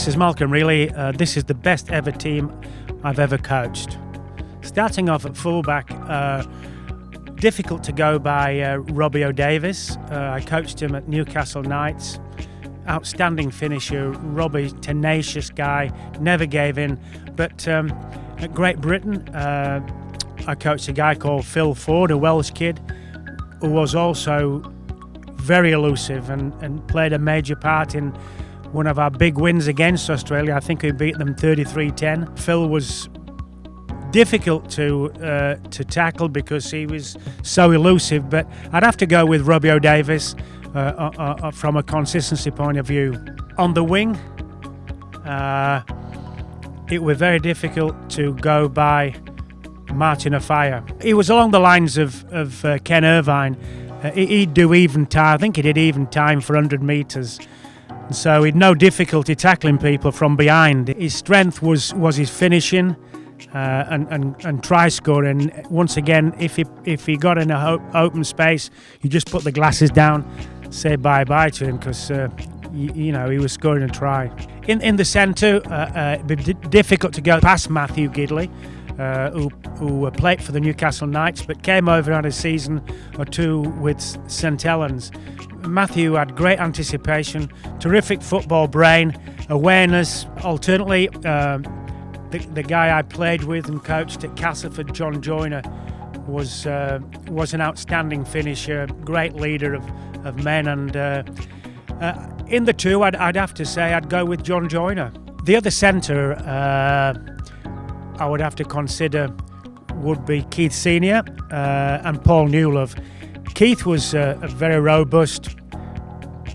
this is Malcolm Reilly. This is the best ever team I've ever coached. Starting off at fullback, difficult to go by Robbie O'Davis. I coached him at Newcastle Knights. Outstanding finisher, Robbie, tenacious guy, never gave in. But at Great Britain, I coached a guy called Phil Ford, a Welsh kid, who was also very elusive and played a major part in one of our big wins against Australia. I think we beat them 33-10. Phil was difficult to tackle because he was so elusive, but I'd have to go with Robbie O'Davis from a consistency point of view. On the wing, it was very difficult to go by Martin Offiah. He was along the lines of Ken Irvine. He'd do even time. I think he did even time for 100 metres. So he'd no difficulty tackling people from behind. His strength was his finishing and try scoring. Once again, if he got in an open space, you just put the glasses down, say bye-bye to him, because he was scoring a try. In the centre, it'd be difficult to go past Matthew Gidley, who played for the Newcastle Knights but came over on a season or two with St Helens. Matthew had great anticipation, terrific football brain, awareness. Alternately, the guy I played with and coached at Castleford, John Joyner, was an outstanding finisher, great leader of men. And in the two, I'd have to say I'd go with John Joyner. The other centre I would have to consider would be Keith Senior and Paul Newlove. Keith was a very robust,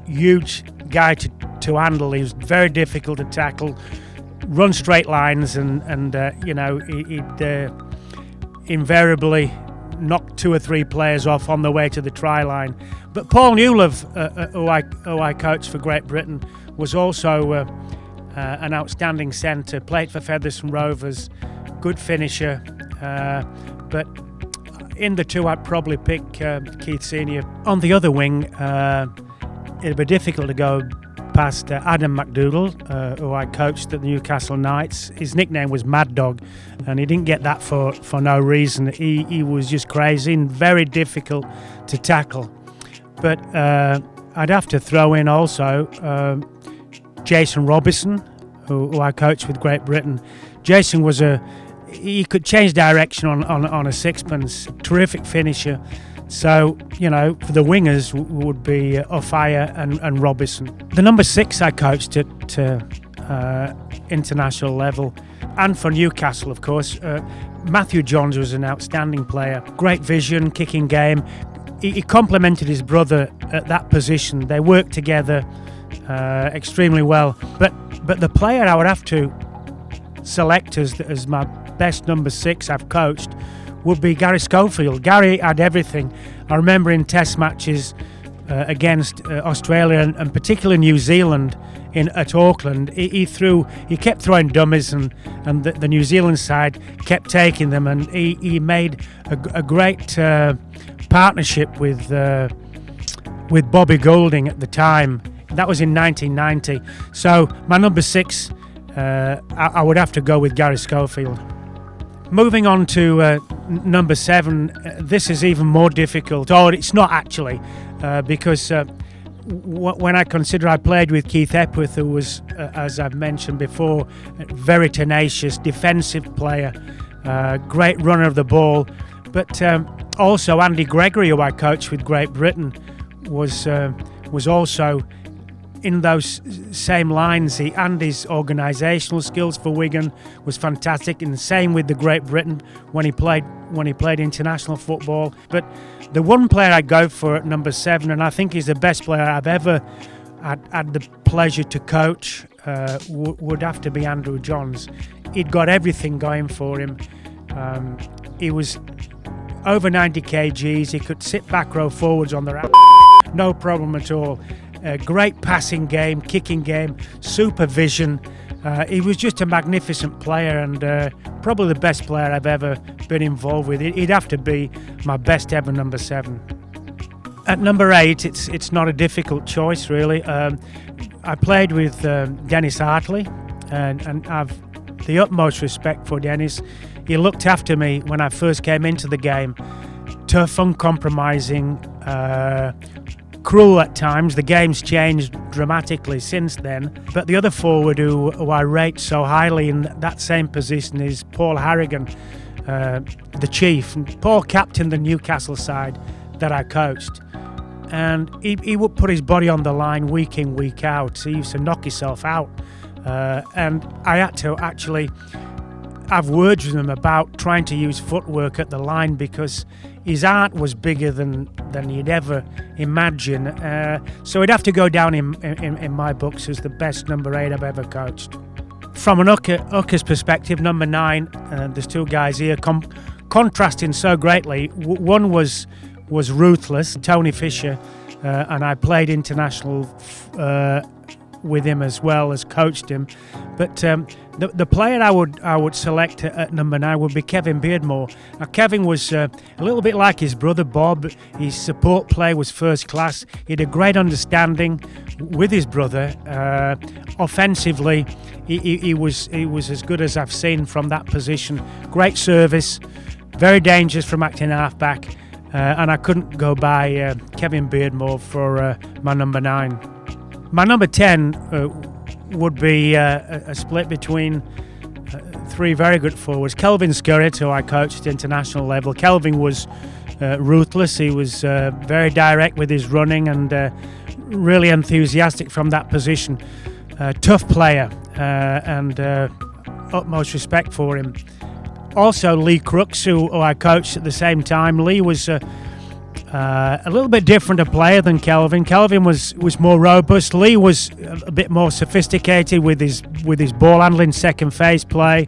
huge guy to handle. He was very difficult to tackle, run straight lines, and he'd invariably knock 2 or 3 players off on the way to the try line. But Paul Newlove, who I coached for Great Britain, was also an outstanding centre, played for Featherstone Rovers, good finisher, but in the two, I'd probably pick Keith Senior. On the other wing, it'd be difficult to go past Adam McDougall, who I coached at the Newcastle Knights. His nickname was Mad Dog, and he didn't get that for no reason. He was just crazy and very difficult to tackle. But I'd have to throw in also Jason Robinson, who I coached with Great Britain. Jason was he could change direction on a sixpence, terrific finisher. So, for the wingers would be Offiah and Robinson. The number 6 I coached at international level, and for Newcastle, of course. Matthew Johns was an outstanding player, great vision, kicking game. He complemented his brother at that position. They worked together extremely well. But the player I would have to select as my best number 6 I've coached would be Gary Schofield. Gary had everything. I remember in test matches against Australia and particularly New Zealand at Auckland, he kept throwing dummies, and the New Zealand side kept taking them, and he made a great partnership with Bobby Goulding at the time. That was in 1990. So my number 6, I would have to go with Gary Schofield. Moving on to number 7, this is even more difficult. It's not actually, because when I consider I played with Keith Epworth, who was, as I've mentioned before, very tenacious, defensive player, great runner of the ball. But also Andy Gregory, who I coached with Great Britain, was also in those same lines. Andy's organisational skills for Wigan was fantastic, and the same with the Great Britain when he played international football. But the one player I go for at number 7, and I think he's the best player I've ever had the pleasure to coach, would have to be Andrew Johns. He'd got everything going for him. He was over 90 kgs. He could sit back row forwards on the no problem at all. Great passing game, kicking game, supervision. He was just a magnificent player, and probably the best player I've ever been involved with. He'd have to be my best ever number 7. At number 8, it's not a difficult choice really. I played with Dennis Hartley, and I've the utmost respect for Dennis. He looked after me when I first came into the game. Tough, uncompromising, cruel at times. The game's changed dramatically since then. But the other forward who I rate so highly in that same position is Paul Harrigan, the chief. And Paul captained the Newcastle side that I coached. And he would put his body on the line week in, week out. He used to knock himself out. And I had to actually have words with him about trying to use footwork at the line because his art was bigger than you'd ever imagine. So he'd have to go down in my books as the best number 8 I've ever coached. From an hooker's perspective, number 9, there's 2 guys here contrasting so greatly. One was ruthless, Tony Fisher, and I played international with him as well as coached him. But the player I would select at number 9 would be Kevin Beardmore. Now, Kevin was a little bit like his brother Bob. His support play was first class. He had a great understanding with his brother. Offensively, he was as good as I've seen from that position. Great service, very dangerous from acting halfback, and I couldn't go by Kevin Beardmore for my number 9. My number 10 would be a split between 3 very good forwards. Kelvin Scurritt, who I coached at international level. Kelvin was ruthless. He was very direct with his running and really enthusiastic from that position. Tough player and utmost respect for him. Also Lee Crooks, who I coached at the same time. Lee was a little bit different a player than Kelvin. Kelvin was more robust. Lee was a bit more sophisticated with his ball handling, second phase play,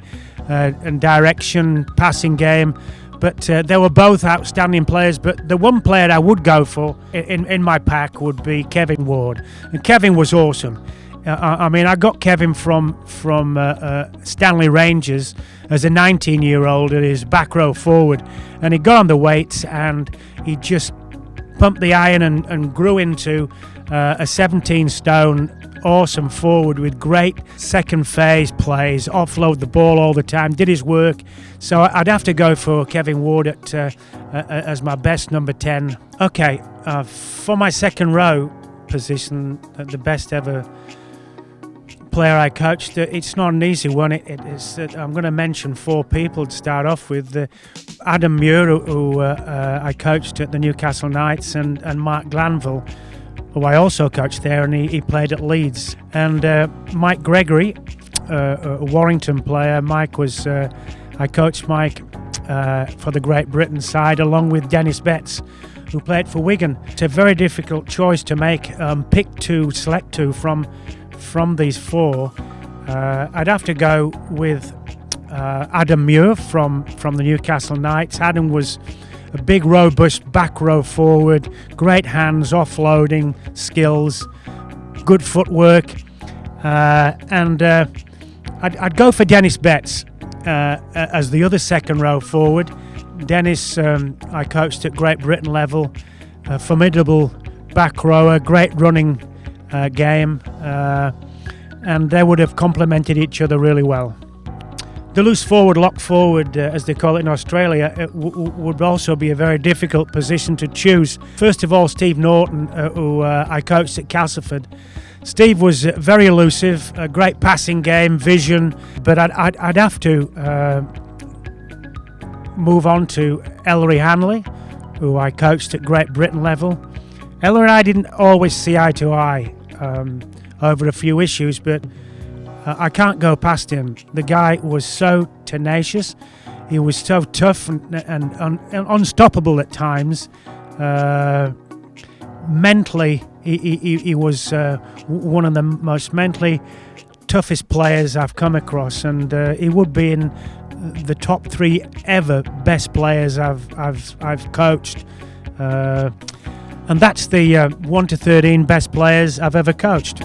and direction, passing game. But they were both outstanding players. But the one player I would go for in my pack would be Kevin Ward. And Kevin was awesome. I mean, I got Kevin from Stanley Rangers as a 19-year-old at his back row forward, and he got on the weights and he just pumped the iron and grew into a 17-stone awesome forward with great second phase plays, offload the ball all the time, did his work. So I'd have to go for Kevin Ward as my best number 10. Okay, for my second row position, the best ever player I coached, it's not an easy one. I'm going to mention 4 people to start off with. Adam Muir, who I coached at the Newcastle Knights, and Mark Glanville, who I also coached there, and he played at Leeds. And Mike Gregory, a Warrington player. Mike was, I coached Mike for the Great Britain side, along with Dennis Betts, who played for Wigan. It's a very difficult choice to make, select two from these 4. I'd have to go with Adam Muir from the Newcastle Knights. Adam was a big, robust back row forward, great hands, offloading skills, good footwork, and I'd go for Dennis Betts as the other second row forward. Dennis, I coached at Great Britain level, a formidable back rower, great running game, and they would have complemented each other really well. The loose forward, lock forward, as they call it in Australia, would also be a very difficult position to choose. First of all, Steve Norton, who I coached at Castleford. Steve was very elusive, a great passing game, vision, but I'd have to move on to Ellery Hanley, who I coached at Great Britain level. Ellery and I didn't always see eye to eye over a few issues, but I can't go past him. The guy was so tenacious. He was so tough and unstoppable at times. Mentally, he was one of the most mentally toughest players I've come across, and he would be in the top 3 ever best players I've coached. And that's the 1 to 13 best players I've ever coached.